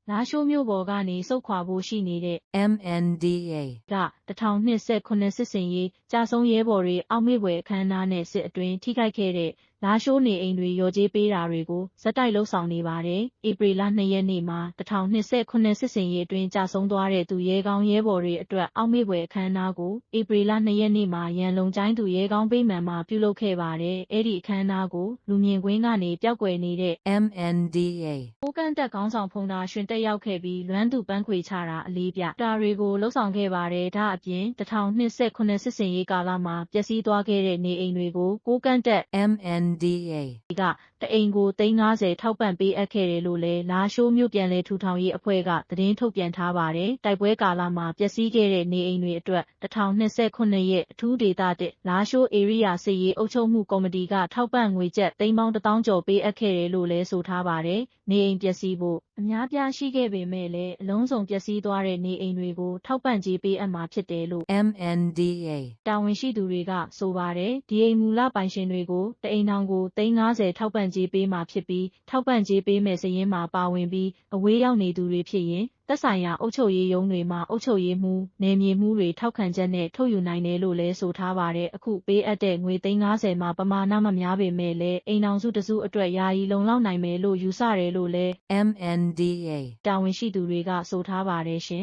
လားရှိုးမြို့ပေါ်ကနေစုတ်ခွာဖို့ရှိနေတဲ့ MNDAA က1029စစ်စင်ရေးကြာဆုံးရဲဘော်တွေအောက်မေ့ဖွယ်အခမ်းအနားနဲ့စစ်အတွင်းထိခိုက်ခဲ့တဲ့လားရှိုးနေအိမ်တွေရော်ကြေးပေးတာတွေကိုဇက်တိုက်လှုပ်ဆောင်နေပါတယ်။ဧပြီလ2ရက်နေ့မှာ1029စစ်စင်ရေးအတွင်းကြာဆုံးသွားတဲ့သူရဲကောင်းရဲဘော်တွေအတွက်အောက်မေ့ဖွယ်အခမ်းအနားကိုဧပြီလ2ရက်နေ့မှာရန်လုံကျိုင်းသူရဲကောင်းပေးမှန်မှာပြုလုပ်ခဲ့ပါတယ်။အဲ့ဒီအခမ်းအနားကိုလူမြင်ကွင်းကနေပျောက်ကွယ်နေတဲ့ MNDAA ကိုကန့်တက်ခေါင်းဆောင်ဖုန်တာရှင်တက်ရောက်ခဲ့ပြီးလွမ်းသူပန်းခွေချတာအလေးပြတာတွေကိုလှုပ်ဆောင်ခဲ့ပါတယ်။ဒါအပြင်1029စစ်စင်ရေးကာလမှာပျက်စီးသွားခဲ့တဲ့နေအိမ်တွေကိုကိုကန့်တက် MNDAA ကတအိမ်ကို350ထောက်ပံ့ပေးအပ်ခဲ့တယ်လို့လည်းလားရှိုးမြို့ပြန်လည်ထူထောင်ရေးအဖွဲ့ကသတင်းထုတ်ပြန်ထားပါတယ်။တိုက်ပွဲကာလမှာပျက်စီးခဲ့တဲ့နေအိမ်တွေအတွက်1029ရဲ့အထူးဒေသ1လားရှိုးဧရိယာစစ်ရေးအုပ်ချုပ်မှုကော်မတီကထောက်ပံ့ငွေကျပ်သိန်းပေါင်း1000ကျော်ပေးအပ်ခဲ့တယ်လို့လည်းဆိုထားပါတယ်။နေအိမ်ပျက်စီးဖို့အများပြားရှိခဲ့ပေမဲ့လည်းအလုံးစုံပျက်စီးသွားတဲ့နေအိမ်တွေကိုထောက်ပံ့ကြေးပေးအပ်မှာဖြစ်တယ်လို့ MNDAA တာဝန်ရှိသူတွေကဆိုပါတယ်။ဒီအိမ်မူလပိုင်ရှင်တွေကိုတအိမ်ထောင်ကို350ထောက်ပံ့ကြေးပေးမှာဖြစ်ပြီးထောက်ပံ့ကြေးပေးမဲ့စာရင်းမှာပါဝင်ပြီးအဝေးရောက်နေသူတွေဖြစ်ရင်သက်ဆိုင်ရာအုပ်ချုပ်ရေးရုံးတွေမှာအုပ်ချုပ်ရေးမှူးနယ်မြေမှူးတွေထောက်ခံချက်နဲ့ထုတ်ယူနိုင်တယ်လို့လည်းဆိုထားပါတယ်။အခုပေးအပ်တဲ့ငွေ350မှာပမာဏမများပေမဲ့လည်းအိမ်ထောင်စုတစုအတွက်ယာယီလုံလောက်နိုင်မယ်လို့ယူဆတယ်လို့လည်း MNDAA တာဝန်ရှိသူတွေကဆိုထားပါတယ်ရှင်